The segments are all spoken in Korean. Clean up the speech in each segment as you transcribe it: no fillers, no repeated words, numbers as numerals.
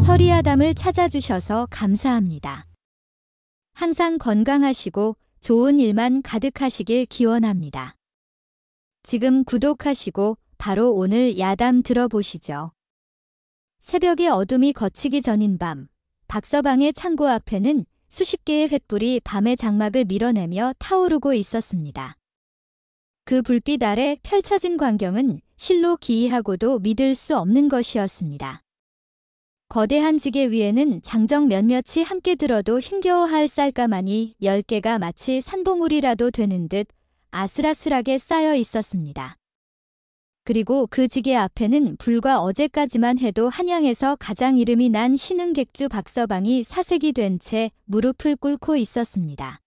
서리아담을 찾아주셔서 감사합니다. 항상 건강하시고 좋은 일만 가득하시길 기원합니다. 지금 구독하시고 바로 오늘 야담 들어보시죠. 새벽의 어둠이 걷히기 전인 밤, 박서방의 창고 앞에는 수십 개의 횃불이 밤의 장막을 밀어내며 타오르고 있었습니다. 그 불빛 아래 펼쳐진 광경은 실로 기이하고도 믿을 수 없는 것이었습니다. 거대한 지게 위에는 장정 몇몇이 함께 들어도 힘겨워할 쌀가마니 10개가 마치 산봉우리라도 되는 듯 아슬아슬하게 쌓여 있었습니다. 그리고 그 지게 앞에는 불과 어제까지만 해도 한양에서 가장 이름이 난 신흥객주 박서방이 사색이 된 채 무릎을 꿇고 있었습니다.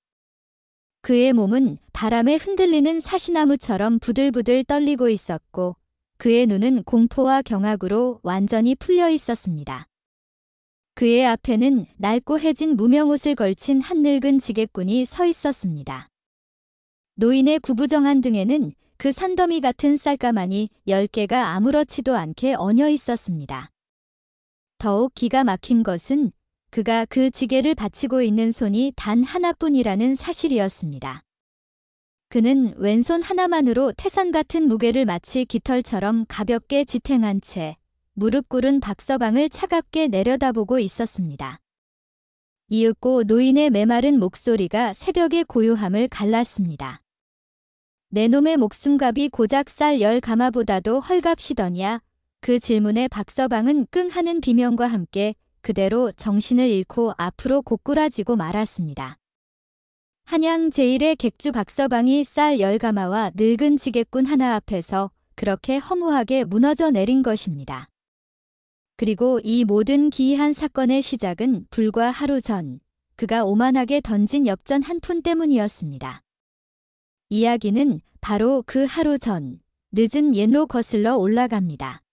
그의 몸은 바람에 흔들리는 사시나무처럼 부들부들 떨리고 있었고 그의 눈은 공포와 경악으로 완전히 풀려 있었습니다. 그의 앞에는 낡고 해진 무명옷을 걸친 한 늙은 지게꾼이 서 있었습니다. 노인의 구부정한 등에는 그 산더미 같은 쌀가마니 10개가 아무렇지도 않게 얹어 있었습니다. 더욱 기가 막힌 것은 그가 그 지게를 받치고 있는 손이 단 하나뿐이라는 사실이었습니다. 그는 왼손 하나만으로 태산 같은 무게를 마치 깃털처럼 가볍게 지탱한 채 무릎 꿇은 박서방을 차갑게 내려다보고 있었습니다. 이윽고 노인의 메마른 목소리가 새벽의 고요함을 갈랐습니다. 내 놈의 목숨값이 고작 쌀 10가마보다도 헐값이더냐. 그 질문에 박서방은 끙하는 비명과 함께 그대로 정신을 잃고 앞으로 고꾸라지고 말았습니다. 한양 제1의 객주 박서방이 쌀 10가마와 늙은 지게꾼 하나 앞에서 그렇게 허무하게 무너져 내린 것입니다. 그리고 이 모든 기이한 사건의 시작은 불과 하루 전 그가 오만하게 던진 엽전 한 푼 때문이었습니다. 이야기는 바로 그 하루 전 늦은 옛로 거슬러 올라갑니다.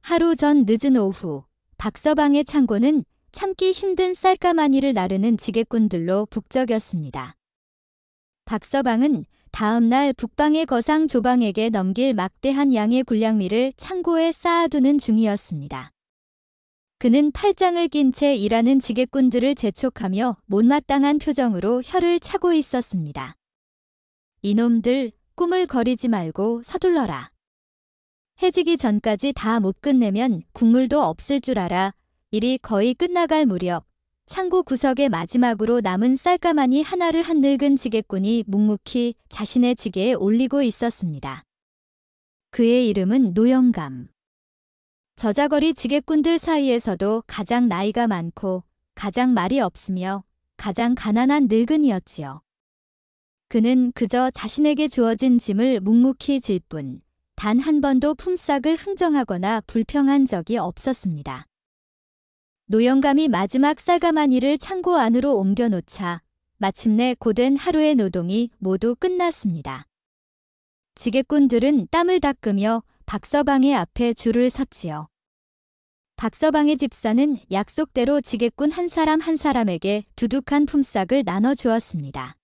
하루 전 늦은 오후 박서방의 창고는 참기 힘든 쌀가마니를 나르는 지게꾼들로 북적였습니다. 박서방은 다음 날 북방의 거상 조방에게 넘길 막대한 양의 군량미를 창고에 쌓아두는 중이었습니다. 그는 팔짱을 낀 채 일하는 지게꾼들을 재촉하며 못마땅한 표정으로 혀를 차고 있었습니다. 이놈들 꾸물거리지 말고 서둘러라. 해지기 전까지 다 못 끝내면 국물도 없을 줄 알아. 일이 거의 끝나갈 무렵 창고 구석에 마지막으로 남은 쌀가마니 하나를 한 늙은 지게꾼이 묵묵히 자신의 지게에 올리고 있었습니다. 그의 이름은 노영감. 저자거리 지게꾼들 사이에서도 가장 나이가 많고 가장 말이 없으며 가장 가난한 늙은이였지요. 그는 그저 자신에게 주어진 짐을 묵묵히 질 뿐 단 한 번도 품삯을 흥정하거나 불평한 적이 없었습니다. 노영감이 마지막 쌀가마니를 창고 안으로 옮겨놓자 마침내 고된 하루의 노동이 모두 끝났습니다. 지게꾼들은 땀을 닦으며 박서방의 앞에 줄을 섰지요. 박서방의 집사는 약속대로 지게꾼 한 사람 한 사람에게 두둑한 품삯을 나눠주었습니다.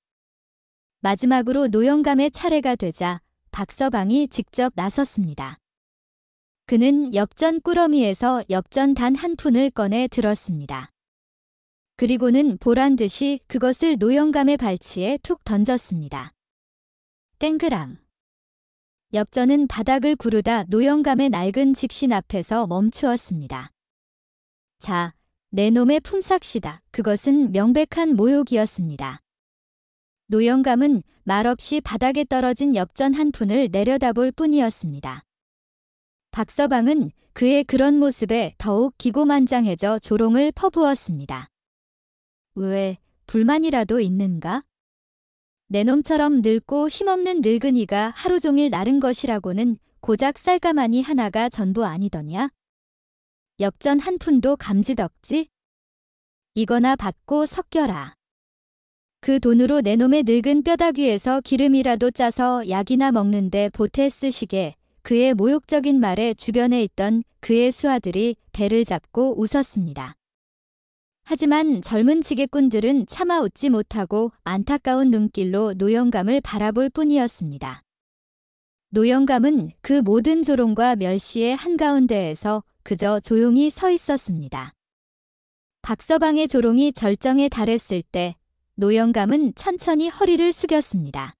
마지막으로 노영감의 차례가 되자 박서방이 직접 나섰습니다. 그는 엽전 꾸러미에서 엽전 단 한 푼을 꺼내 들었습니다. 그리고는 보란듯이 그것을 노영감의 발치에 툭 던졌습니다. 땡그랑. 엽전은 바닥을 구르다 노영감의 낡은 집신 앞에서 멈추었습니다. 자, 내 놈의 품삯이다. 그것은 명백한 모욕이었습니다. 노영감은 말없이 바닥에 떨어진 엽전 한 푼을 내려다볼 뿐이었습니다. 박서방은 그의 그런 모습에 더욱 기고만장해져 조롱을 퍼부었습니다. 왜, 불만이라도 있는가? 내 놈처럼 늙고 힘없는 늙은이가 하루 종일 나른 것이라고는 고작 쌀가마니 하나가 전부 아니더냐? 엽전 한 푼도 감지덕지? 이거나 받고 섞여라. 그 돈으로 내 놈의 늙은 뼈다귀 위에서 기름이라도 짜서 약이나 먹는데 보태 쓰시게. 그의 모욕적인 말에 주변에 있던 그의 수하들이 배를 잡고 웃었습니다. 하지만 젊은 지게꾼들은 차마 웃지 못하고 안타까운 눈길로 노영감을 바라볼 뿐이었습니다. 노영감은 그 모든 조롱과 멸시의 한가운데에서 그저 조용히 서 있었습니다. 박서방의 조롱이 절정에 달했을 때 노영감은 천천히 허리를 숙였습니다.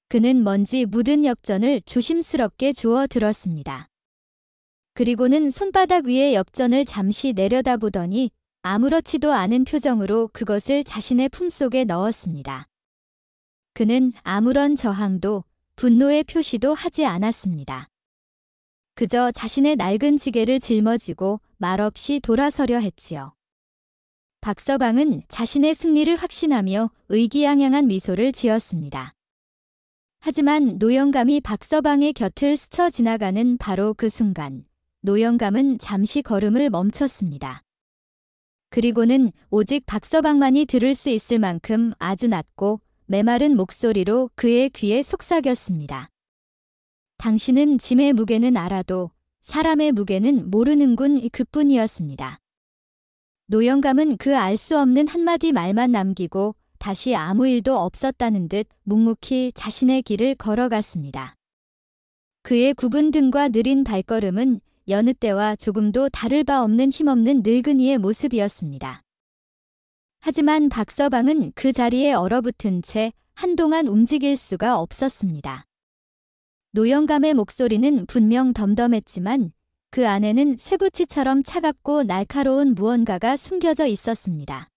그는 먼지 묻은 엽전을 조심스럽게 주워 들었습니다. 그리고는 손바닥 위에 엽전을 잠시 내려다보더니 아무렇지도 않은 표정으로 그것을 자신의 품속에 넣었습니다. 그는 아무런 저항도 분노의 표시도 하지 않았습니다. 그저 자신의 낡은 지게를 짊어지고 말없이 돌아서려 했지요. 박서방은 자신의 승리를 확신하며 의기양양한 미소를 지었습니다. 하지만 노영감이 박서방의 곁을 스쳐 지나가는 바로 그 순간 노영감은 잠시 걸음을 멈췄습니다. 그리고는 오직 박서방만이 들을 수 있을 만큼 아주 낮고 메마른 목소리로 그의 귀에 속삭였습니다. 당신은 짐의 무게는 알아도 사람의 무게는 모르는군. 그뿐이었습니다. 노영감은 그 알 수 없는 한마디 말만 남기고 다시 아무 일도 없었다는 듯 묵묵히 자신의 길을 걸어갔습니다. 그의 굽은 등과 느린 발걸음은 여느 때와 조금도 다를 바 없는 힘없는 늙은이의 모습이었습니다. 하지만 박서방은 그 자리에 얼어붙은 채 한동안 움직일 수가 없었습니다. 노영감의 목소리는 분명 덤덤했지만 그 안에는 쇠붙이처럼 차갑고 날카로운 무언가가 숨겨져 있었습니다.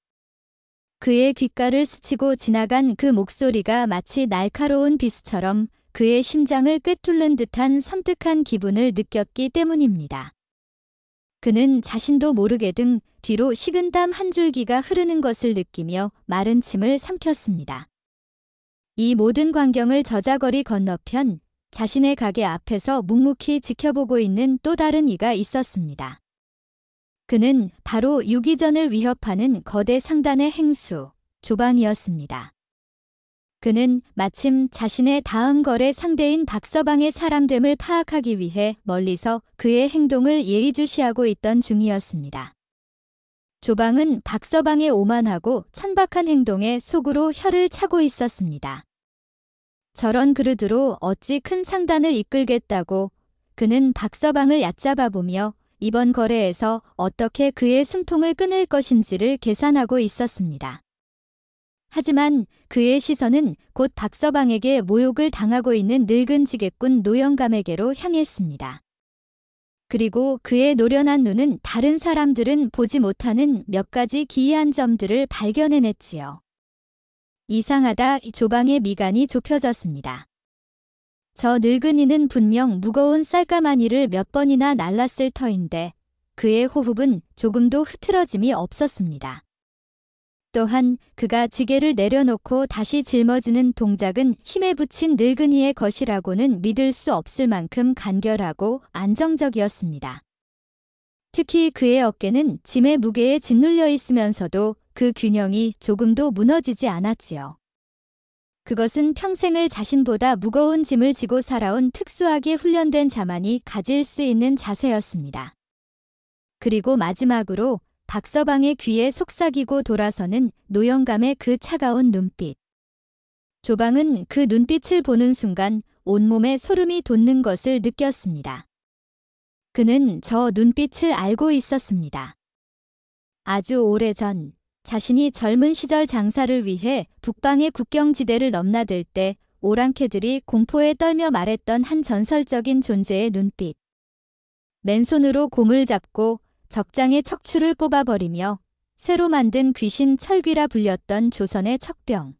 그의 귓가를 스치고 지나간 그 목소리가 마치 날카로운 비수처럼 그의 심장을 꿰뚫는 듯한 섬뜩한 기분을 느꼈기 때문입니다. 그는 자신도 모르게 등 뒤로 식은땀 한 줄기가 흐르는 것을 느끼며 마른 침을 삼켰습니다. 이 모든 광경을 저자거리 건너편 자신의 가게 앞에서 묵묵히 지켜보고 있는 또 다른 이가 있었습니다. 그는 바로 유기전을 위협하는 거대 상단의 행수, 조방이었습니다. 그는 마침 자신의 다음 거래 상대인 박서방의 사람됨을 파악하기 위해 멀리서 그의 행동을 예의주시하고 있던 중이었습니다. 조방은 박서방의 오만하고 천박한 행동에 속으로 혀를 차고 있었습니다. 저런 그릇으로 어찌 큰 상단을 이끌겠다고 그는 박서방을 얕잡아보며 이번 거래에서 어떻게 그의 숨통을 끊을 것인지를 계산하고 있었습니다. 하지만 그의 시선은 곧 박서방에게 모욕을 당하고 있는 늙은 지게꾼 노영감에게로 향했습니다. 그리고 그의 노련한 눈은 다른 사람들은 보지 못하는 몇 가지 기이한 점들을 발견해냈지요. 이상하다. 조방의 미간이 좁혀졌습니다. 저 늙은이는 분명 무거운 쌀가마니를 몇 번이나 날랐을 터인데 그의 호흡은 조금도 흐트러짐이 없었습니다. 또한 그가 지게를 내려놓고 다시 짊어지는 동작은 힘에 부친 늙은이의 것이라고는 믿을 수 없을 만큼 간결하고 안정적이었습니다. 특히 그의 어깨는 짐의 무게에 짓눌려 있으면서도 그 균형이 조금도 무너지지 않았지요. 그것은 평생을 자신보다 무거운 짐을 지고 살아온 특수하게 훈련된 자만이 가질 수 있는 자세였습니다. 그리고 마지막으로 박서방의 귀에 속삭이고 돌아서는 노영감의 그 차가운 눈빛. 조방은 그 눈빛을 보는 순간 온몸에 소름이 돋는 것을 느꼈습니다. 그는 저 눈빛을 알고 있었습니다. 아주 오래전 자신이 젊은 시절 장사를 위해 북방의 국경지대를 넘나들 때 오랑캐들이 공포에 떨며 말했던 한 전설적인 존재의 눈빛. 맨손으로 곰을 잡고 적장의 척추를 뽑아버리며 쇠로 만든 귀신 철귀라 불렸던 조선의 척병.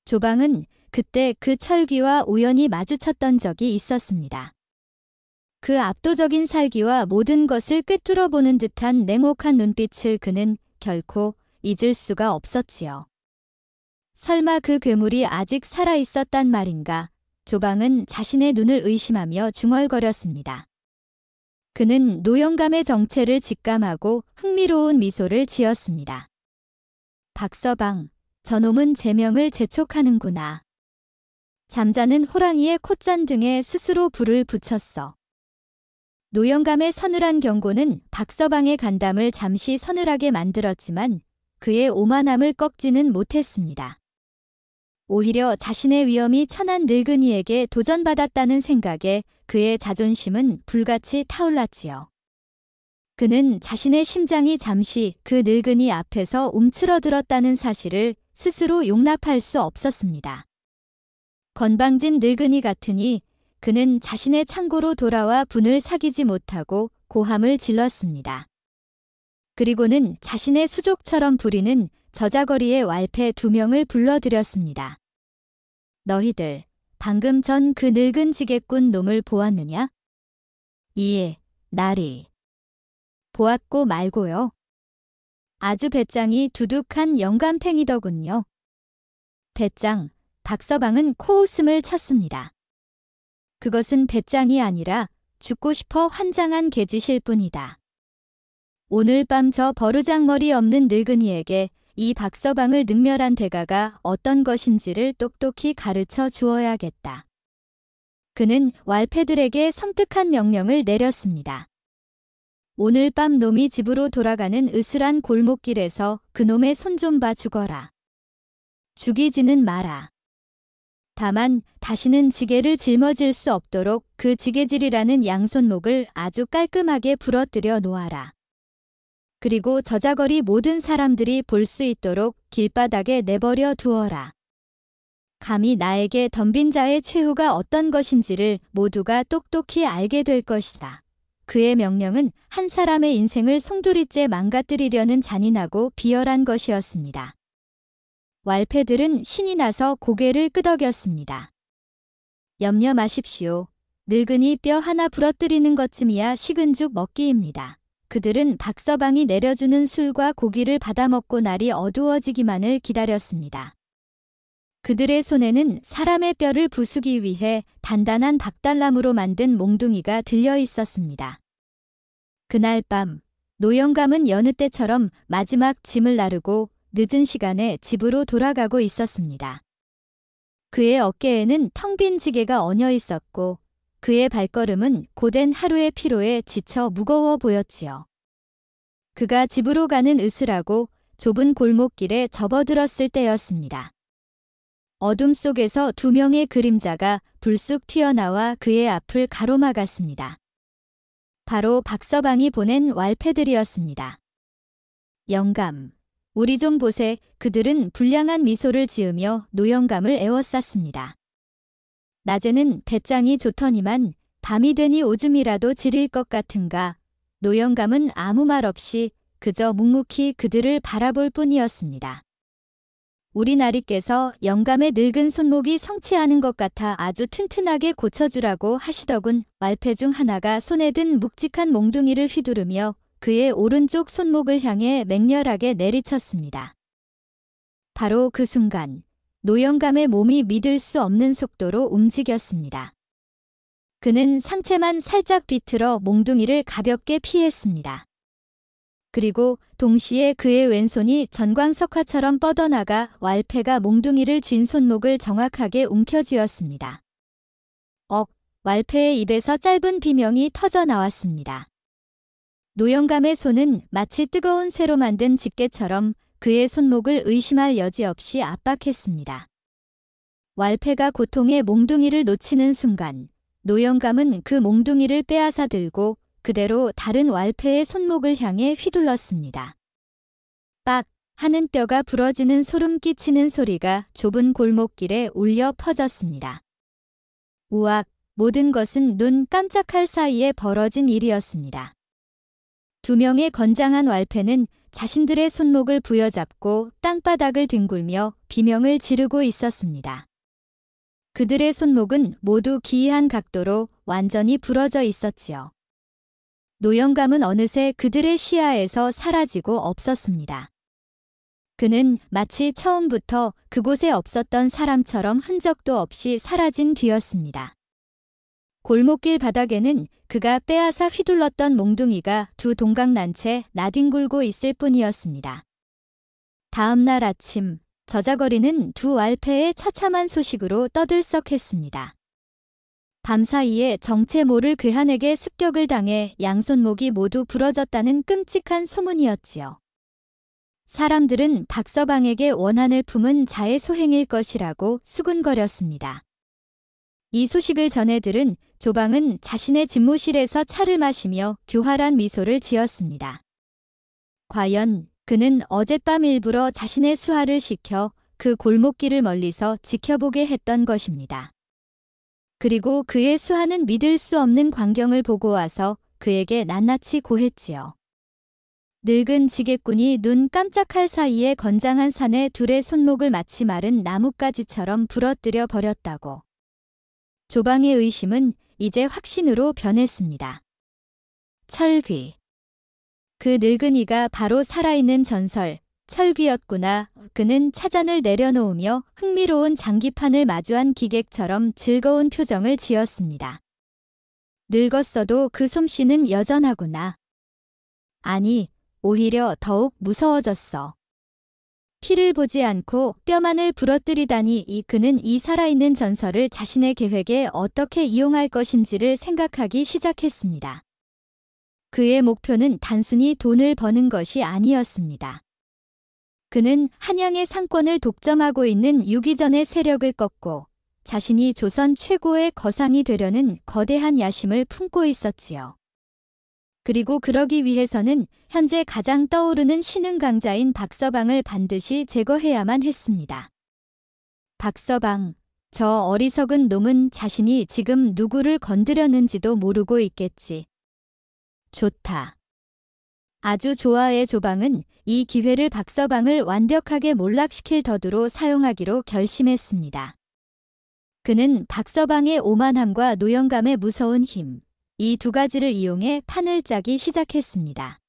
조방은 그때 그 철귀와 우연히 마주쳤던 적이 있었습니다. 그 압도적인 살기와 모든 것을 꿰뚫어 보는 듯한 냉혹한 눈빛을 그는 결코 잊을 수가 없었지요. 설마 그 괴물이 아직 살아있었단 말인가? 조방은 자신의 눈을 의심하며 중얼거렸습니다. 그는 노영감의 정체를 직감하고 흥미로운 미소를 지었습니다. 박서방, 저놈은 제명을 재촉하는구나. 잠자는 호랑이의 콧잔등에 스스로 불을 붙였어. 노영감의 서늘한 경고는 박서방의 간담을 잠시 서늘하게 만들었지만 그의 오만함을 꺾지는 못했습니다. 오히려 자신의 위험이 천한 늙은이에게 도전받았다는 생각에 그의 자존심은 불같이 타올랐지요. 그는 자신의 심장이 잠시 그 늙은이 앞에서 움츠러들었다는 사실을 스스로 용납할 수 없었습니다. 건방진 늙은이 같으니 그는 자신의 창고로 돌아와 분을 사귀지 못하고 고함을 질렀습니다. 그리고는 자신의 수족처럼 부리는 저자거리의 왈패 2명을 불러들였습니다. 너희들 방금 전 그 늙은 지게꾼 놈을 보았느냐? 예, 나리. 보았고 말고요. 아주 배짱이 두둑한 영감탱이더군요. 배짱, 박서방은 코웃음을 쳤습니다. 그것은 배짱이 아니라 죽고 싶어 환장한 개짓일 뿐이다. 오늘 밤 저 버르장머리 없는 늙은이에게 이 박서방을 능멸한 대가가 어떤 것인지를 똑똑히 가르쳐 주어야겠다. 그는 왈패들에게 섬뜩한 명령을 내렸습니다. 오늘 밤 놈이 집으로 돌아가는 으스란 골목길에서 그놈의 손 좀 봐 죽어라. 죽이지는 마라. 다만 다시는 지게를 짊어질 수 없도록 그 지게질이라는 양손목을 아주 깔끔하게 부러뜨려 놓아라. 그리고 저자거리 모든 사람들이 볼 수 있도록 길바닥에 내버려 두어라. 감히 나에게 덤빈 자의 최후가 어떤 것인지를 모두가 똑똑히 알게 될 것이다. 그의 명령은 한 사람의 인생을 송두리째 망가뜨리려는 잔인하고 비열한 것이었습니다. 왈패들은 신이 나서 고개를 끄덕였습니다. 염려 마십시오. 늙은이 뼈 하나 부러뜨리는 것쯤이야 식은 죽 먹기입니다. 그들은 박서방이 내려주는 술과 고기를 받아먹고 날이 어두워지기만을 기다렸습니다. 그들의 손에는 사람의 뼈를 부수기 위해 단단한 박달나무로 만든 몽둥이가 들려 있었습니다. 그날 밤 노영감은 여느 때처럼 마지막 짐을 나르고 늦은 시간에 집으로 돌아가고 있었습니다. 그의 어깨에는 텅 빈 지게가 얹어 있었고 그의 발걸음은 고된 하루의 피로에 지쳐 무거워 보였지요. 그가 집으로 가는 으스라고 좁은 골목길에 접어들었을 때였습니다. 어둠 속에서 2명의 그림자가 불쑥 튀어나와 그의 앞을 가로막았습니다. 바로 박서방이 보낸 왈패들이었습니다. 영감, 우리 좀 보세. 그들은 불량한 미소를 지으며 노영감을 애워쌌습니다. 낮에는 배짱이 좋더니만 밤이 되니 오줌이라도 지릴 것 같은가. 노영감은 아무 말 없이 그저 묵묵히 그들을 바라볼 뿐이었습니다. 우리 나리께서 영감의 늙은 손목이 성취하는 것 같아 아주 튼튼하게 고쳐주라고 하시더군. 왈패 중 하나가 손에 든 묵직한 몽둥이를 휘두르며 그의 오른쪽 손목을 향해 맹렬하게 내리쳤습니다. 바로 그 순간 노영감의 몸이 믿을 수 없는 속도로 움직였습니다. 그는 상체만 살짝 비틀어 몽둥이를 가볍게 피했습니다. 그리고 동시에 그의 왼손이 전광석화처럼 뻗어나가 왈패가 몽둥이를 쥔 손목을 정확하게 움켜쥐었습니다. 왈패의 입에서 짧은 비명이 터져 나왔습니다. 노영감의 손은 마치 뜨거운 쇠로 만든 집게처럼 그의 손목을 의심할 여지 없이 압박했습니다. 왈패가 고통의 몽둥이를 놓치는 순간 노영감은 그 몽둥이를 빼앗아 들고 그대로 다른 왈패의 손목을 향해 휘둘렀습니다. 빡 하는 뼈가 부러지는 소름 끼치는 소리가 좁은 골목길에 울려 퍼졌습니다. 우악, 모든 것은 눈 깜짝할 사이에 벌어진 일이었습니다. 2명의 건장한 왈패는 자신들의 손목을 부여잡고 땅바닥을 뒹굴며 비명을 지르고 있었습니다. 그들의 손목은 모두 기이한 각도로 완전히 부러져 있었지요. 노영감은 어느새 그들의 시야에서 사라지고 없었습니다. 그는 마치 처음부터 그곳에 없었던 사람처럼 흔적도 없이 사라진 뒤였습니다. 골목길 바닥에는 그가 빼앗아 휘둘렀던 몽둥이가 2 동강 난 채 나뒹굴고 있을 뿐이었습니다. 다음 날 아침 저자거리는 2 왈패의 처참한 소식으로 떠들썩했습니다. 밤사이에 정체 모를 괴한에게 습격을 당해 양손목이 모두 부러졌다는 끔찍한 소문이었지요. 사람들은 박서방에게 원한을 품은 자의 소행일 것이라고 수군거렸습니다. 이 소식을 전해 들은 조방은 자신의 집무실에서 차를 마시며 교활한 미소를 지었습니다. 과연 그는 어젯밤 일부러 자신의 수하를 시켜 그 골목길을 멀리서 지켜보게 했던 것입니다. 그리고 그의 수하는 믿을 수 없는 광경을 보고 와서 그에게 낱낱이 고했지요. 늙은 지게꾼이 눈 깜짝할 사이에 건장한 산에 둘의 손목을 마치 마른 나뭇가지처럼 부러뜨려 버렸다고. 조방의 의심은 이제 확신으로 변했습니다. 철귀. 그 늙은이가 바로 살아있는 전설, 철귀였구나. 그는 차잔을 내려놓으며 흥미로운 장기판을 마주한 기객처럼 즐거운 표정을 지었습니다. 늙었어도 그 솜씨는 여전하구나. 아니, 오히려 더욱 무서워졌어. 피를 보지 않고 뼈만을 부러뜨리다니 그는 이 살아있는 전설을 자신의 계획에 어떻게 이용할 것인지를 생각하기 시작했습니다. 그의 목표는 단순히 돈을 버는 것이 아니었습니다. 그는 한양의 상권을 독점하고 있는 유기전의 세력을 꺾고 자신이 조선 최고의 거상이 되려는 거대한 야심을 품고 있었지요. 그리고 그러기 위해서는 현재 가장 떠오르는 신흥 강자인 박서방을 반드시 제거해야만 했습니다. 박서방, 저 어리석은 놈은 자신이 지금 누구를 건드렸는지도 모르고 있겠지. 좋다. 아주 좋아해. 조방은 이 기회를 박서방을 완벽하게 몰락시킬 덫으로 사용하기로 결심했습니다. 그는 박서방의 오만함과 노영감의 무서운 힘, 이 두 가지를 이용해 판을 짜기 시작했습니다.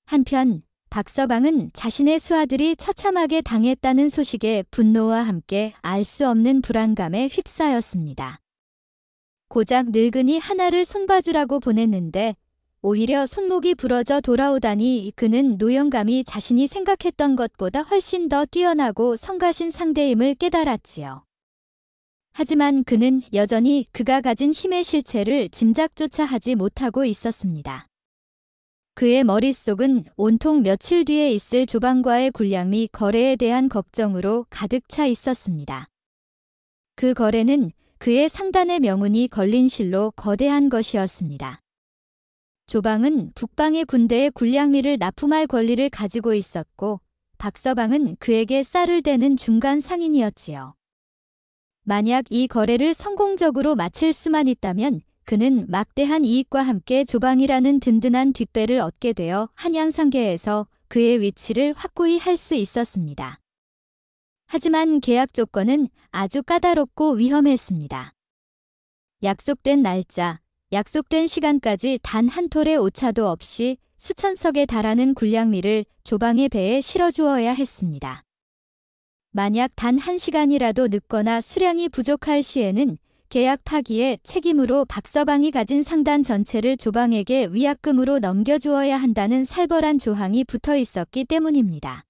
한편 박서방은 자신의 수하들이 처참하게 당했다는 소식에 분노와 함께 알 수 없는 불안감에 휩싸였습니다. 고작 늙은이 하나를 손봐주라고 보냈는데 오히려 손목이 부러져 돌아오다니. 그는 노영감이 자신이 생각했던 것보다 훨씬 더 뛰어나고 성가신 상대임을 깨달았지요. 하지만 그는 여전히 그가 가진 힘의 실체를 짐작조차 하지 못하고 있었습니다. 그의 머릿속은 온통 며칠 뒤에 있을 조방과의 군량 및 거래에 대한 걱정으로 가득 차 있었습니다. 그 거래는 그의 상단의 명운이 걸린 실로 거대한 것이었습니다. 조방은 북방의 군대의 군량미를 납품할 권리를 가지고 있었고 박서방은 그에게 쌀을 대는 중간 상인이었지요. 만약 이 거래를 성공적으로 마칠 수만 있다면 그는 막대한 이익과 함께 조방이라는 든든한 뒷배를 얻게 되어 한양상계에서 그의 위치를 확고히 할 수 있었습니다. 하지만 계약 조건은 아주 까다롭고 위험했습니다. 약속된 날짜, 약속된 시간까지 단 한 톨의 오차도 없이 수천 석에 달하는 군량미를 조방의 배에 실어주어야 했습니다. 만약 단 1시간이라도 늦거나 수량이 부족할 시에는 계약 파기의 책임으로 박서방이 가진 상단 전체를 조방에게 위약금으로 넘겨주어야 한다는 살벌한 조항이 붙어 있었기 때문입니다.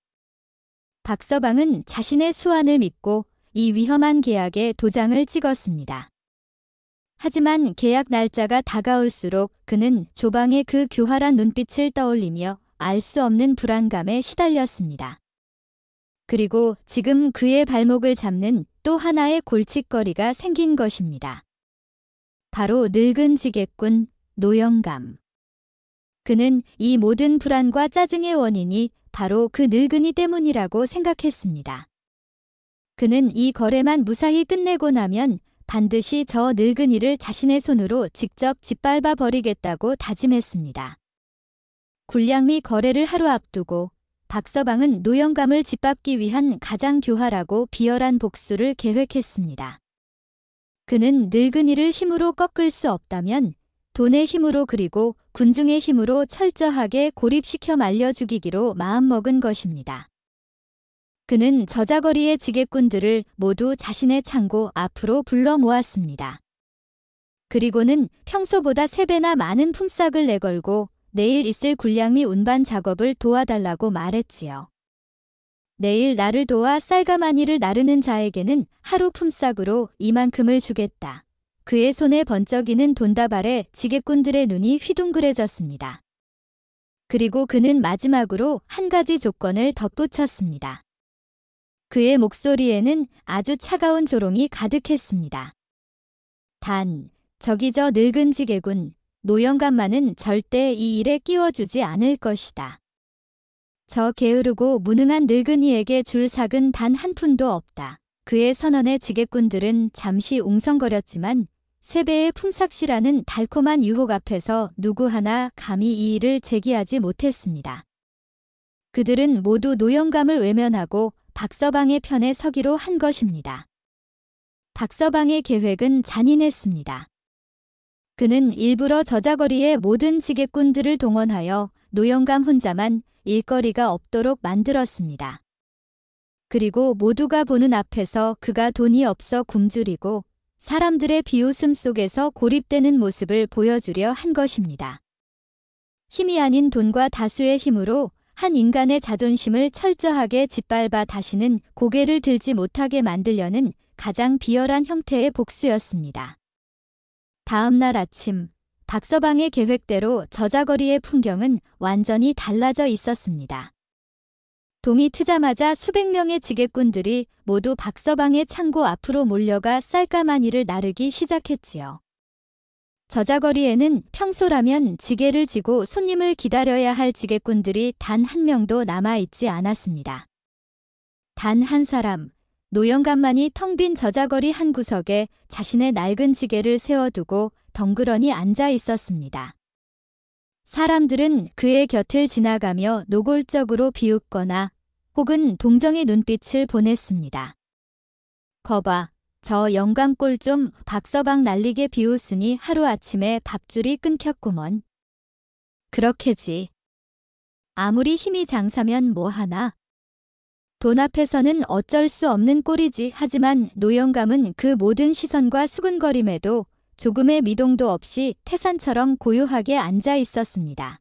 박서방은 자신의 수완을 믿고 이 위험한 계약에 도장을 찍었습니다. 하지만 계약 날짜가 다가올수록 그는 조방의 그 교활한 눈빛을 떠올리며 알 수 없는 불안감에 시달렸습니다. 그리고 지금 그의 발목을 잡는 또 하나의 골칫거리가 생긴 것입니다. 바로 늙은 지게꾼 노영감. 그는 이 모든 불안과 짜증의 원인이 바로 그 늙은이 때문이라고 생각했습니다. 그는 이 거래만 무사히 끝내고 나면 반드시 저 늙은이를 자신의 손으로 직접 짓밟아 버리겠다고 다짐했습니다. 군량미 거래를 하루 앞두고 박서방은 노영감을 짓밟기 위한 가장 교활하고 비열한 복수를 계획했습니다. 그는 늙은이를 힘으로 꺾을 수 없다면 돈의 힘으로 그리고 군중의 힘으로 철저하게 고립시켜 말려 죽이기로 마음먹은 것입니다. 그는 저자거리의 지게꾼들을 모두 자신의 창고 앞으로 불러 모았습니다. 그리고는 평소보다 3배나 많은 품삯을 내걸고 내일 있을 군량미 운반 작업을 도와달라고 말했지요. 내일 나를 도와 쌀가마니를 나르는 자에게는 하루 품삯으로 이만큼을 주겠다. 그의 손에 번쩍이는 돈다발에 지게꾼들의 눈이 휘둥그레졌습니다. 그리고 그는 마지막으로 한 가지 조건을 덧붙였습니다. 그의 목소리에는 아주 차가운 조롱이 가득했습니다. 단, 저기 저 늙은 지게군, 노영감만은 절대 이 일에 끼워주지 않을 것이다. 저 게으르고 무능한 늙은이에게 줄 삭은 단 한 푼도 없다. 그의 선언에 지게꾼들은 잠시 웅성거렸지만 3배의 품삯이라는 달콤한 유혹 앞에서 누구 하나 감히 이 일을 제기하지 못했습니다. 그들은 모두 노영감을 외면하고 박서방의 편에 서기로 한 것입니다. 박서방의 계획은 잔인했습니다. 그는 일부러 저자거리의 모든 지게꾼들을 동원하여 노영감 혼자만 일거리가 없도록 만들었습니다. 그리고 모두가 보는 앞에서 그가 돈이 없어 굶주리고 사람들의 비웃음 속에서 고립되는 모습을 보여주려 한 것입니다. 힘이 아닌 돈과 다수의 힘으로 한 인간의 자존심을 철저하게 짓밟아 다시는 고개를 들지 못하게 만들려는 가장 비열한 형태의 복수였습니다. 다음 날 아침, 박서방의 계획대로 저자거리의 풍경은 완전히 달라져 있었습니다. 동이 트자마자 수백 명의 지게꾼들이 모두 박서방의 창고 앞으로 몰려가 쌀가마니를 나르기 시작했지요. 저자거리에는 평소라면 지게를 지고 손님을 기다려야 할 지게꾼들이 단 한 명도 남아있지 않았습니다. 단 한 사람, 노영감만이 텅 빈 저자거리 한 구석에 자신의 낡은 지게를 세워두고 덩그러니 앉아 있었습니다. 사람들은 그의 곁을 지나가며 노골적으로 비웃거나 혹은 동정의 눈빛을 보냈습니다. 거봐, 저 영감꼴 좀 박서방 날리게 비웃으니 하루아침에 밥줄이 끊겼구먼. 그렇게지. 아무리 힘이 장사면 뭐하나. 돈 앞에서는 어쩔 수 없는 꼴이지. 하지만 노영감은 그 모든 시선과 수근거림에도 조금의 미동도 없이 태산처럼 고요하게 앉아 있었습니다.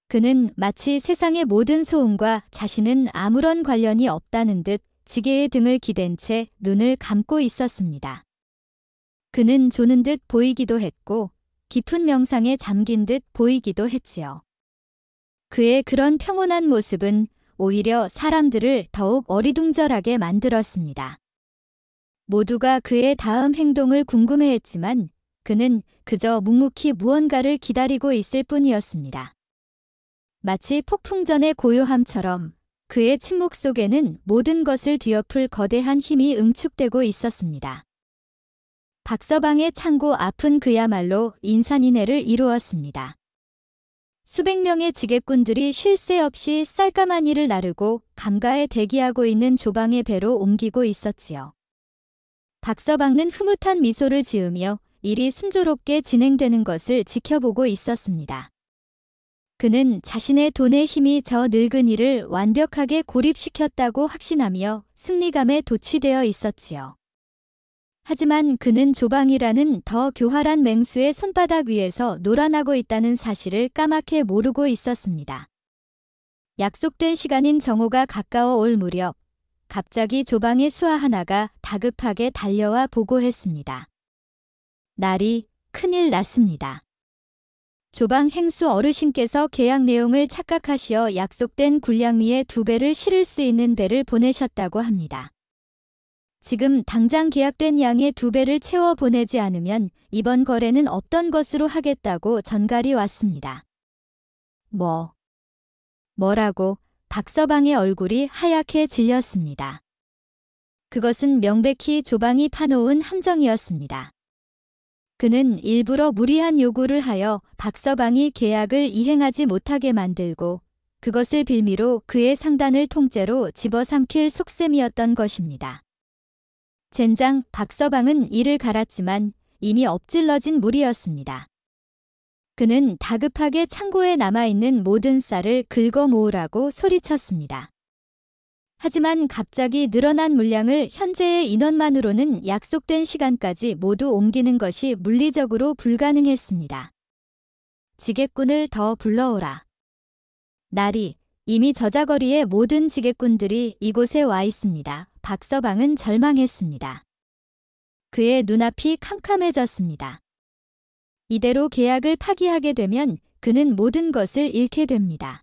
그는 마치 세상의 모든 소음과 자신은 아무런 관련이 없다는 듯 지게의 등을 기댄 채 눈을 감고 있었습니다. 그는 조는 듯 보이기도 했고 깊은 명상에 잠긴 듯 보이기도 했지요. 그의 그런 평온한 모습은 오히려 사람들을 더욱 어리둥절하게 만들었습니다. 모두가 그의 다음 행동을 궁금해했지만 그는 그저 묵묵히 무언가를 기다리고 있을 뿐이었습니다. 마치 폭풍전의 고요함처럼 그의 침묵 속에는 모든 것을 뒤엎을 거대한 힘이 응축되고 있었습니다. 박서방의 창고 앞은 그야말로 인산인해를 이루었습니다. 수백 명의 지게꾼들이 쉴 새 없이 쌀가마니를 나르고 감가에 대기하고 있는 조방의 배로 옮기고 있었지요. 박서방은 흐뭇한 미소를 지으며 일이 순조롭게 진행되는 것을 지켜보고 있었습니다. 그는 자신의 돈의 힘이 저 늙은이를 완벽하게 고립시켰다고 확신하며 승리감에 도취되어 있었지요. 하지만 그는 조방이라는 더 교활한 맹수의 손바닥 위에서 놀아나고 있다는 사실을 까맣게 모르고 있었습니다. 약속된 시간인 정오가 가까워 올 무렵 갑자기 조방의 수하 하나가 다급하게 달려와 보고했습니다. 날이 큰일 났습니다. 조방 행수 어르신께서 계약 내용을 착각하시어 약속된 군량미의 2배를 실을 수 있는 배를 보내셨다고 합니다. 지금 당장 계약된 양의 2배를 채워 보내지 않으면 이번 거래는 없던 것으로 하겠다고 전갈이 왔습니다. 뭐라고? 박서방의 얼굴이 하얗게 질렸습니다. 그것은 명백히 조방이 파놓은 함정이었습니다. 그는 일부러 무리한 요구를 하여 박서방이 계약을 이행하지 못하게 만들고 그것을 빌미로 그의 상단을 통째로 집어삼킬 속셈이었던 것입니다. 젠장 박서방은 이를 갈았지만 이미 엎질러진 물이었습니다. 그는 다급하게 창고에 남아있는 모든 쌀을 긁어 모으라고 소리쳤습니다. 하지만 갑자기 늘어난 물량을 현재의 인원만으로는 약속된 시간까지 모두 옮기는 것이 물리적으로 불가능했습니다. 지게꾼을 더 불러오라. 날이 이미 저자거리의 모든 지게꾼들이 이곳에 와 있습니다. 박서방은 절망했습니다. 그의 눈앞이 캄캄해졌습니다. 이대로 계약을 파기하게 되면 그는 모든 것을 잃게 됩니다.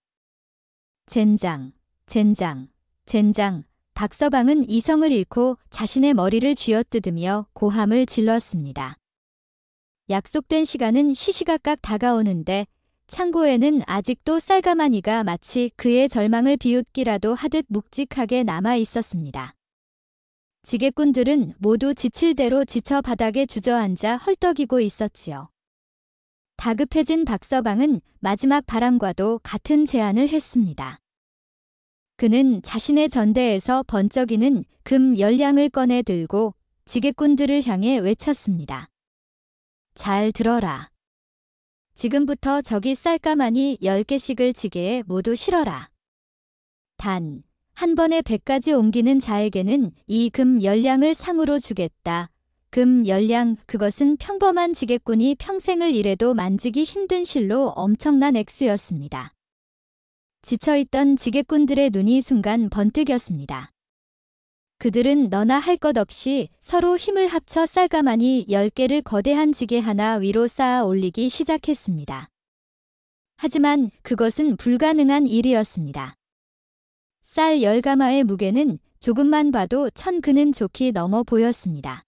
젠장, 젠장, 젠장. 박서방은 이성을 잃고 자신의 머리를 쥐어뜯으며 고함을 질렀습니다. 약속된 시간은 시시각각 다가오는데 창고에는 아직도 쌀가마니가 마치 그의 절망을 비웃기라도 하듯 묵직하게 남아 있었습니다. 지게꾼들은 모두 지칠 대로 지쳐 바닥에 주저앉아 헐떡이고 있었지요. 다급해진 박서방은 마지막 바람과도 같은 제안을 했습니다. 그는 자신의 전대에서 번쩍이는 금 10량을 꺼내 들고 지게꾼들을 향해 외쳤습니다. 잘 들어라. 지금부터 저기 쌀가마니 10개씩을 지게에 모두 실어라. 단, 한 번에 100가지 옮기는 자에게는 이 금 10량을 상으로 주겠다. 금 10량, 그것은 평범한 지게꾼이 평생을 일해도 만지기 힘든 실로 엄청난 액수였습니다. 지쳐있던 지게꾼들의 눈이 순간 번뜩였습니다. 그들은 너나 할 것 없이 서로 힘을 합쳐 쌀가마니 10개를 거대한 지게 하나 위로 쌓아 올리기 시작했습니다. 하지만 그것은 불가능한 일이었습니다. 쌀 10가마의 무게는 조금만 봐도 1000근은 좋게 넘어 보였습니다.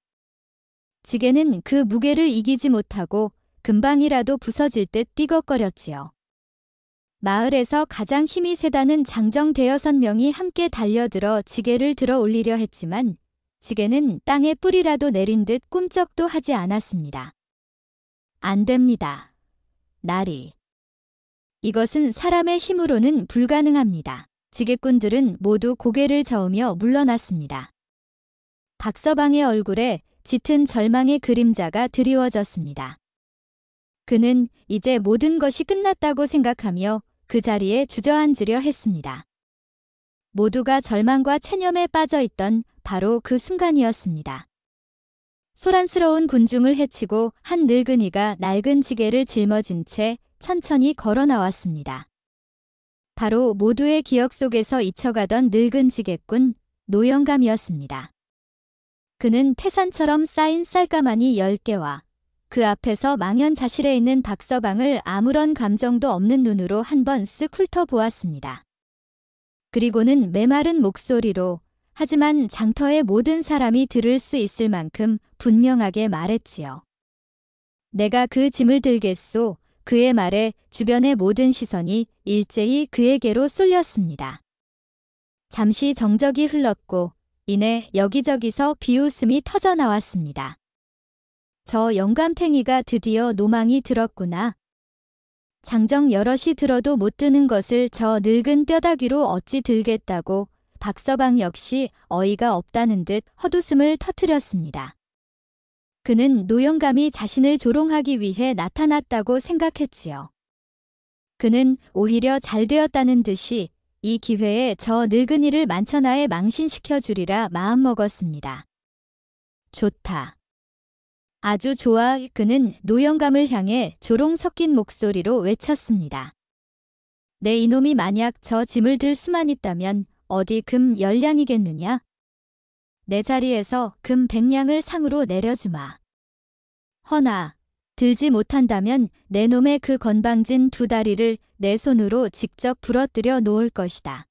지게는 그 무게를 이기지 못하고 금방이라도 부서질 듯 삐걱거렸지요. 마을에서 가장 힘이 세다는 장정 5-6명이 함께 달려들어 지게를 들어 올리려 했지만 지게는 땅에 뿌리라도 내린 듯 꿈쩍도 하지 않았습니다. 안 됩니다. 나리. 이것은 사람의 힘으로는 불가능합니다. 지게꾼들은 모두 고개를 저으며 물러났습니다. 박서방의 얼굴에 짙은 절망의 그림자가 드리워졌습니다. 그는 이제 모든 것이 끝났다고 생각하며 그 자리에 주저앉으려 했습니다. 모두가 절망과 체념에 빠져있던 바로 그 순간이었습니다. 소란스러운 군중을 해치고 한 늙은이가 낡은 지게를 짊어진 채 천천히 걸어 나왔습니다. 바로 모두의 기억 속에서 잊혀가던 늙은 지게꾼 노영감이었습니다. 그는 태산처럼 쌓인 쌀가마니 10개와 그 앞에서 망연자실해 있는 박서방을 아무런 감정도 없는 눈으로 한번 쓱 훑어보았습니다. 그리고는 메마른 목소리로 하지만 장터의 모든 사람이 들을 수 있을 만큼 분명하게 말했지요. 내가 그 짐을 들겠소. 그의 말에 주변의 모든 시선이 일제히 그에게로 쏠렸습니다. 잠시 정적이 흘렀고 이내 여기저기서 비웃음이 터져 나왔습니다. 저 영감탱이가 드디어 노망이 들었구나. 장정 여럿이 들어도 못 드는 것을 저 늙은 뼈다귀로 어찌 들겠다고 박서방 역시 어이가 없다는 듯 헛웃음을 터뜨렸습니다. 그는 노영감이 자신을 조롱하기 위해 나타났다고 생각했지요. 그는 오히려 잘 되었다는 듯이 이 기회에 저 늙은이를 만천하에 망신시켜 주리라 마음먹었습니다. 좋다. 아주 좋아. 그는 노영감을 향해 조롱 섞인 목소리로 외쳤습니다. 내 이놈이 만약 저 짐을 들 수만 있다면 어디 금 10량이겠느냐? 내 자리에서 금 100량을 상으로 내려주마. 허나 들지 못한다면 내 놈의 그 건방진 2다리를 내 손으로 직접 부러뜨려 놓을 것이다.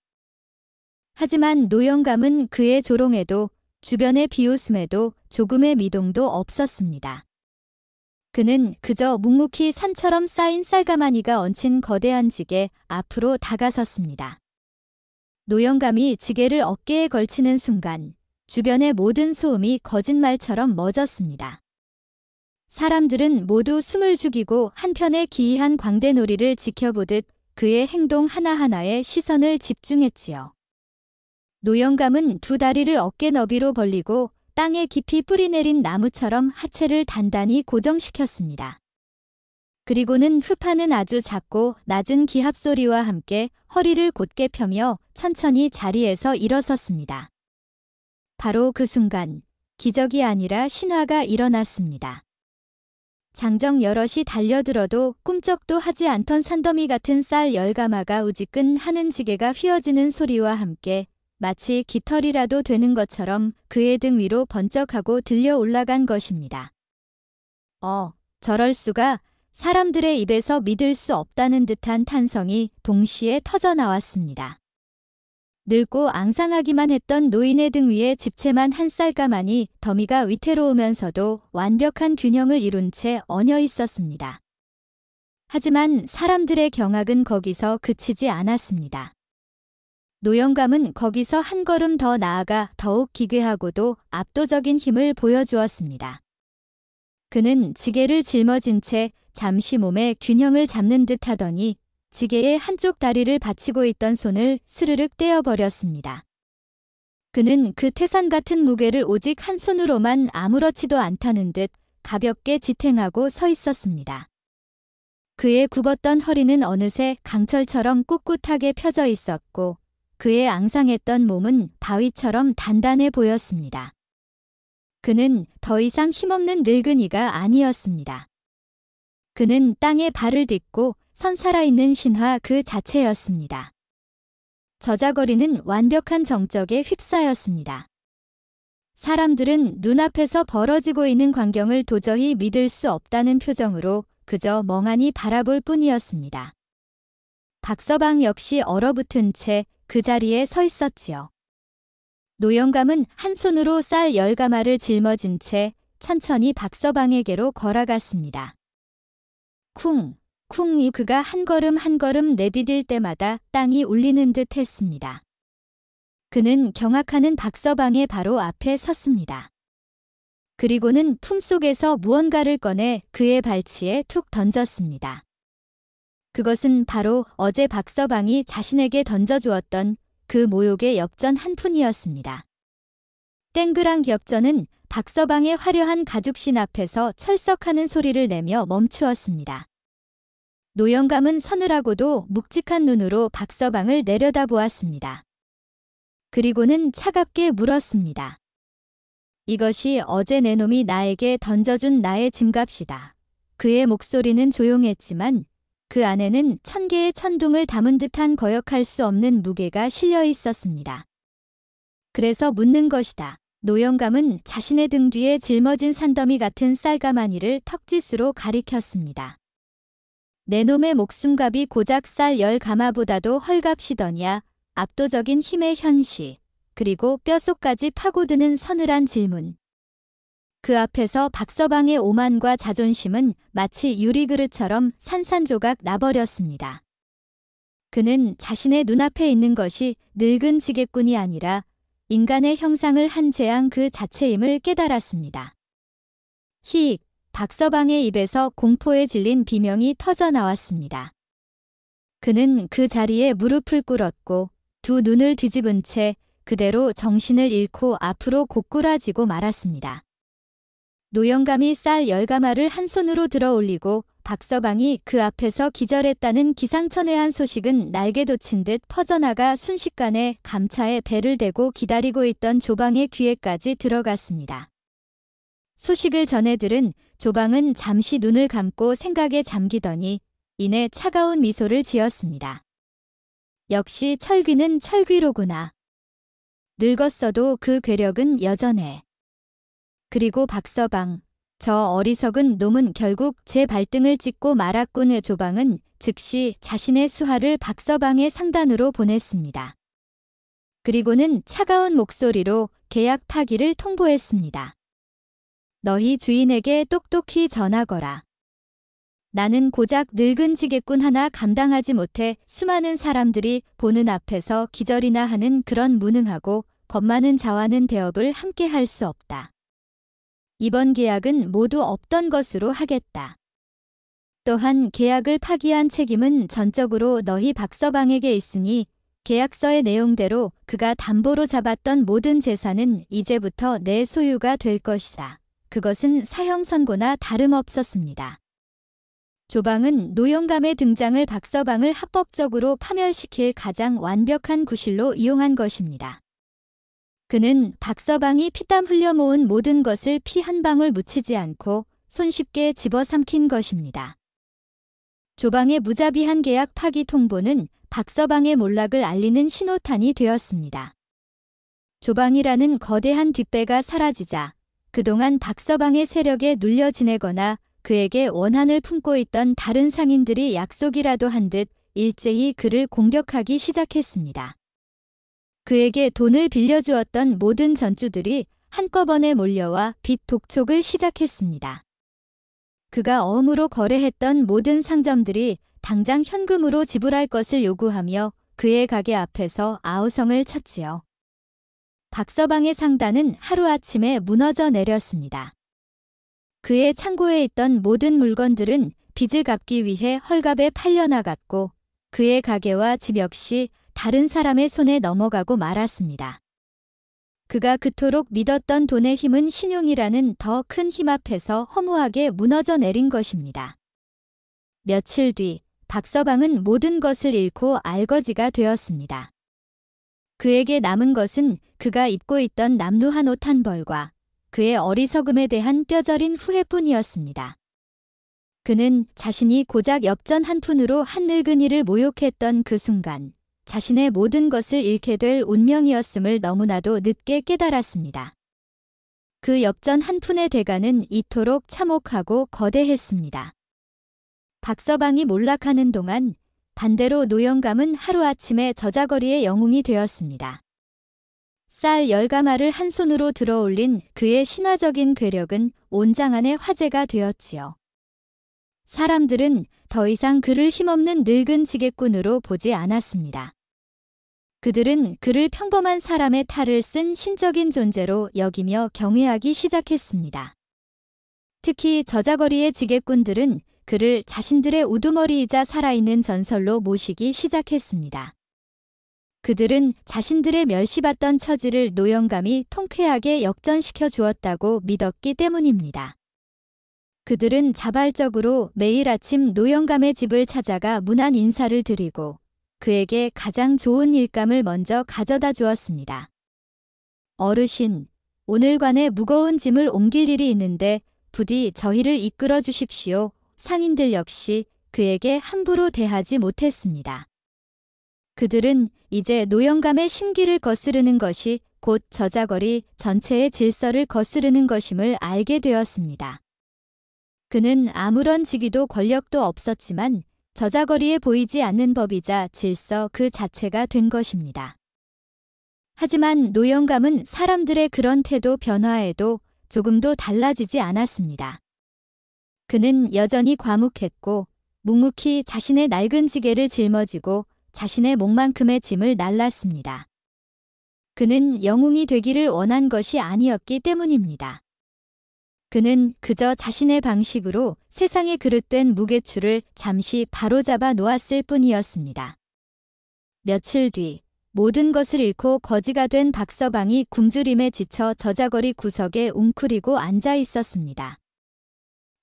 하지만 노영감은 그의 조롱에도 주변의 비웃음에도 조금의 미동도 없었습니다. 그는 그저 묵묵히 산처럼 쌓인 쌀가마니가 얹힌 거대한 지게 앞으로 다가섰습니다. 노영감이 지게를 어깨에 걸치는 순간 주변의 모든 소음이 거짓말처럼 멎었습니다. 사람들은 모두 숨을 죽이고 한편의 기이한 광대놀이를 지켜보듯 그의 행동 하나하나에 시선을 집중했지요. 노영감은 2다리를 어깨 너비로 벌리고 땅에 깊이 뿌리내린 나무처럼 하체를 단단히 고정시켰습니다. 그리고는 흡하는 아주 작고 낮은 기합 소리와 함께 허리를 곧게 펴며 천천히 자리에서 일어섰습니다. 바로 그 순간 기적이 아니라 신화가 일어났습니다. 장정 여럿이 달려들어도 꿈쩍도 하지 않던 산더미 같은 쌀 10가마가 우지끈 하는 지게가 휘어지는 소리와 함께 마치 깃털이라도 되는 것처럼 그의 등 위로 번쩍하고 들려 올라간 것입니다. 저럴 수가. 사람들의 입에서 믿을 수 없다는 듯한 탄성이 동시에 터져 나왔습니다. 늙고 앙상하기만 했던 노인의 등 위에 집채만 한 쌀가마니 더미가 위태로우면서도 완벽한 균형을 이룬 채 얹어 있었습니다. 하지만 사람들의 경악은 거기서 그치지 않았습니다. 노영감은 거기서 한 걸음 더 나아가 더욱 기괴하고도 압도적인 힘을 보여주었습니다. 그는 지게를 짊어진 채 잠시 몸의 균형을 잡는 듯 하더니 지게의 한쪽 다리를 받치고 있던 손을 스르륵 떼어버렸습니다. 그는 그 태산 같은 무게를 오직 한 손으로만 아무렇지도 않다는 듯 가볍게 지탱하고 서 있었습니다. 그의 굽었던 허리는 어느새 강철처럼 꿋꿋하게 펴져 있었고 그의 앙상했던 몸은 바위처럼 단단해 보였습니다. 그는 더 이상 힘없는 늙은이가 아니었습니다. 그는 땅에 발을 딛고 선 살아있는 신화 그 자체였습니다. 저자거리는 완벽한 정적에 휩싸였습니다. 사람들은 눈앞에서 벌어지고 있는 광경을 도저히 믿을 수 없다는 표정으로 그저 멍하니 바라볼 뿐이었습니다. 박서방 역시 얼어붙은 채 그 자리에 서 있었지요. 노영감은 한 손으로 쌀 10가마를 짊어진 채 천천히 박서방에게로 걸어갔습니다. 쿵, 쿵이 그가 한 걸음 한 걸음 내디딜 때마다 땅이 울리는 듯 했습니다. 그는 경악하는 박서방의 바로 앞에 섰습니다. 그리고는 품속에서 무언가를 꺼내 그의 발치에 툭 던졌습니다. 그것은 바로 어제 박서방이 자신에게 던져주었던 그 모욕의 엽전 한 푼이었습니다. 땡그랑 엽전은 박서방의 화려한 가죽신 앞에서 철썩하는 소리를 내며 멈추었습니다. 노영감은 서늘하고도 묵직한 눈으로 박서방을 내려다보았습니다. 그리고는 차갑게 물었습니다. 이것이 어제 내 놈이 나에게 던져준 나의 짐값이다. 그의 목소리는 조용했지만 그 안에는 1000개의 천둥을 담은 듯한 거역할 수 없는 무게가 실려 있었습니다. 그래서 묻는 것이다. 노영감은 자신의 등 뒤에 짊어진 산더미 같은 쌀가마니를 턱짓으로 가리켰습니다. 내 놈의 목숨값이 고작 쌀 10가마보다도 헐값이더냐. 압도적인 힘의 현시, 그리고 뼛속까지 파고드는 서늘한 질문. 그 앞에서 박서방의 오만과 자존심은 마치 유리그릇처럼 산산조각 나버렸습니다. 그는 자신의 눈앞에 있는 것이 늙은 지게꾼이 아니라 인간의 형상을 한 재앙 그 자체임을 깨달았습니다. 히, 박서방의 입에서 공포에 질린 비명이 터져 나왔습니다. 그는 그 자리에 무릎을 꿇었고 두 눈을 뒤집은 채 그대로 정신을 잃고 앞으로 고꾸라지고 말았습니다. 노영감이 쌀 10가마를 한 손으로 들어 올리고 박서방이 그 앞에서 기절했다는 기상천외한 소식은 날개 돋친 듯 퍼져나가 순식간에 감차에 배를 대고 기다리고 있던 조방의 귀에까지 들어갔습니다. 소식을 전해들은 조방은 잠시 눈을 감고 생각에 잠기더니 이내 차가운 미소를 지었습니다. 역시 철귀는 철귀로구나. 늙었어도 그 괴력은 여전해. 그리고 박서방, 저 어리석은 놈은 결국 제 발등을 찍고 말았군. 조방은 즉시 자신의 수하를 박서방의 상단으로 보냈습니다. 그리고는 차가운 목소리로 계약 파기를 통보했습니다. 너희 주인에게 똑똑히 전하거라. 나는 고작 늙은 지게꾼 하나 감당하지 못해 수많은 사람들이 보는 앞에서 기절이나 하는 그런 무능하고 겁 많은 자와는 대업을 함께 할 수 없다. 이번 계약은 모두 없던 것으로 하겠다. 또한 계약을 파기한 책임은 전적으로 너희 박서방에게 있으니 계약서의 내용대로 그가 담보로 잡았던 모든 재산은 이제부터 내 소유가 될 것이다. 그것은 사형 선고나 다름없었습니다. 조방은 노영감의 등장을 박서방을 합법적으로 파멸시킬 가장 완벽한 구실로 이용한 것입니다. 그는 박서방이 피땀 흘려 모은 모든 것을 피 한 방울 묻히지 않고 손쉽게 집어삼킨 것입니다. 조방의 무자비한 계약 파기 통보는 박서방의 몰락을 알리는 신호탄이 되었습니다. 조방이라는 거대한 뒷배가 사라지자 그동안 박서방의 세력에 눌려 지내거나 그에게 원한을 품고 있던 다른 상인들이 약속이라도 한 듯 일제히 그를 공격하기 시작했습니다. 그에게 돈을 빌려주었던 모든 전주들이 한꺼번에 몰려와 빚 독촉을 시작했습니다. 그가 어음으로 거래했던 모든 상점들이 당장 현금으로 지불할 것을 요구하며 그의 가게 앞에서 아우성을 쳤지요. 박서방의 상단은 하루아침에 무너져 내렸습니다. 그의 창고에 있던 모든 물건들은 빚을 갚기 위해 헐값에 팔려나갔고 그의 가게와 집 역시 다른 사람의 손에 넘어가고 말았습니다. 그가 그토록 믿었던 돈의 힘은 신용이라는 더 큰 힘 앞에서 허무하게 무너져 내린 것입니다. 며칠 뒤 박서방은 모든 것을 잃고 알거지가 되었습니다. 그에게 남은 것은 그가 입고 있던 남루한 옷 한 벌과 그의 어리석음에 대한 뼈저린 후회뿐이었습니다. 그는 자신이 고작 엽전 한 푼으로 한 늙은이를 모욕했던 그 순간 자신의 모든 것을 잃게 될 운명이었음을 너무나도 늦게 깨달았습니다. 그 엽전 한 푼의 대가는 이토록 참혹하고 거대했습니다. 박서방이 몰락하는 동안 반대로 노영감은 하루아침에 저자거리의 영웅이 되었습니다. 쌀 10가마를 한 손으로 들어올린 그의 신화적인 괴력은 온 장안의 화제가 되었지요. 사람들은 더 이상 그를 힘없는 늙은 지게꾼으로 보지 않았습니다. 그들은 그를 평범한 사람의 탈을 쓴 신적인 존재로 여기며 경외하기 시작했습니다. 특히 저자거리의 지게꾼들은 그를 자신들의 우두머리이자 살아있는 전설로 모시기 시작했습니다. 그들은 자신들의 멸시받던 처지를 노영감이 통쾌하게 역전시켜 주었다고 믿었기 때문입니다. 그들은 자발적으로 매일 아침 노영감의 집을 찾아가 문안 인사를 드리고 그에게 가장 좋은 일감을 먼저 가져다 주었습니다. 어르신, 오늘관에 무거운 짐을 옮길 일이 있는데 부디 저희를 이끌어 주십시오. 상인들 역시 그에게 함부로 대하지 못했습니다. 그들은 이제 노영감의 심기를 거스르는 것이 곧 저자거리 전체의 질서를 거스르는 것임을 알게 되었습니다. 그는 아무런 직위도 권력도 없었지만 저자거리에 보이지 않는 법이자 질서 그 자체가 된 것입니다. 하지만 노영감은 사람들의 그런 태도 변화에도 조금도 달라지지 않았습니다. 그는 여전히 과묵했고 묵묵히 자신의 낡은 지게를 짊어지고 자신의 목만큼의 짐을 날랐습니다. 그는 영웅이 되기를 원한 것이 아니었기 때문입니다. 그는 그저 자신의 방식으로 세상에 그릇된 무게추를 잠시 바로잡아 놓았을 뿐이었습니다. 며칠 뒤 모든 것을 잃고 거지가 된 박서방이 굶주림에 지쳐 저자거리 구석에 웅크리고 앉아 있었습니다.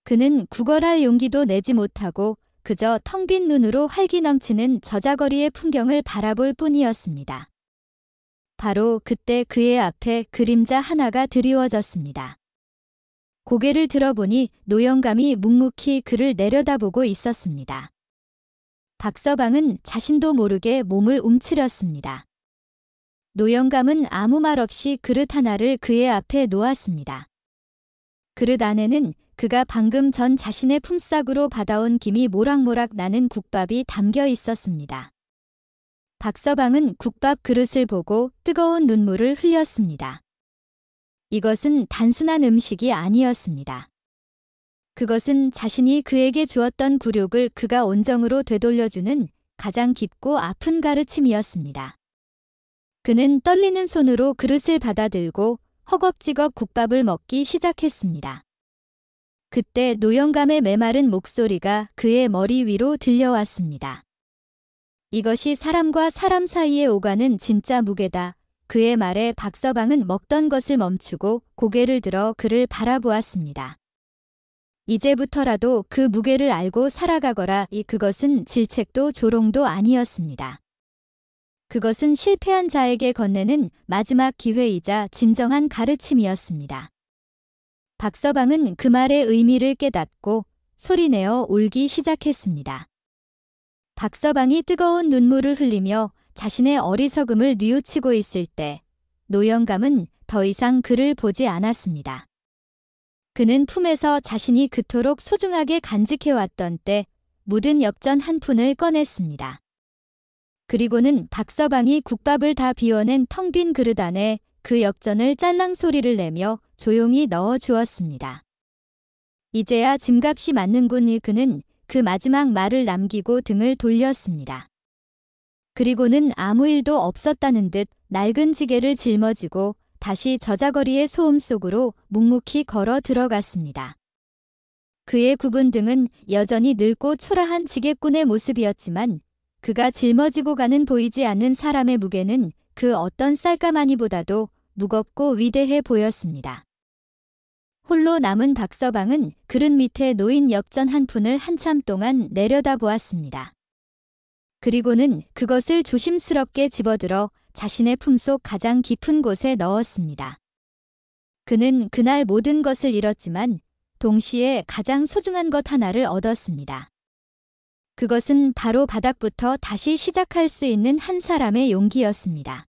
그는 구걸할 용기도 내지 못하고 그저 텅 빈 눈으로 활기 넘치는 저자거리의 풍경을 바라볼 뿐이었습니다. 바로 그때 그의 앞에 그림자 하나가 드리워졌습니다. 고개를 들어보니 노영감이 묵묵히 그를 내려다보고 있었습니다. 박서방은 자신도 모르게 몸을 움츠렸습니다. 노영감은 아무 말 없이 그릇 하나를 그의 앞에 놓았습니다. 그릇 안에는 그가 방금 전 자신의 품삯으로 받아온 김이 모락모락 나는 국밥이 담겨 있었습니다. 박서방은 국밥 그릇을 보고 뜨거운 눈물을 흘렸습니다. 이것은 단순한 음식이 아니었습니다. 그것은 자신이 그에게 주었던 굴욕을 그가 온정으로 되돌려주는 가장 깊고 아픈 가르침이었습니다. 그는 떨리는 손으로 그릇을 받아들고 허겁지겁 국밥을 먹기 시작했습니다. 그때 노영감의 메마른 목소리가 그의 머리 위로 들려왔습니다. 이것이 사람과 사람 사이에 오가는 진짜 무게다. 그의 말에 박서방은 먹던 것을 멈추고 고개를 들어 그를 바라보았습니다. 이제부터라도 그 무게를 알고 살아가거라. 그것은 질책도 조롱도 아니었습니다. 그것은 실패한 자에게 건네는 마지막 기회이자 진정한 가르침이었습니다. 박서방은 그 말의 의미를 깨닫고 소리내어 울기 시작했습니다. 박서방이 뜨거운 눈물을 흘리며 자신의 어리석음을 뉘우치고 있을 때 노영감은 더 이상 그를 보지 않았습니다. 그는 품에서 자신이 그토록 소중하게 간직해왔던 때 묻은 엽전 한 푼을 꺼냈습니다. 그리고는 박서방이 국밥을 다 비워낸 텅 빈 그릇 안에 그 엽전을 짤랑 소리를 내며 조용히 넣어 주었습니다. 이제야 짐값이 맞는군. 그는 그 마지막 말을 남기고 등을 돌렸습니다. 그리고는 아무 일도 없었다는 듯 낡은 지게를 짊어지고 다시 저자거리의 소음 속으로 묵묵히 걸어 들어갔습니다. 그의 굽은 등은 여전히 늙고 초라한 지게꾼의 모습이었지만 그가 짊어지고 가는 보이지 않는 사람의 무게는 그 어떤 쌀가마니보다도 무겁고 위대해 보였습니다. 홀로 남은 박서방은 그릇 밑에 놓인 엽전 한 푼을 한참 동안 내려다보았습니다. 그리고는 그것을 조심스럽게 집어들어 자신의 품속 가장 깊은 곳에 넣었습니다. 그는 그날 모든 것을 잃었지만 동시에 가장 소중한 것 하나를 얻었습니다. 그것은 바로 바닥부터 다시 시작할 수 있는 한 사람의 용기였습니다.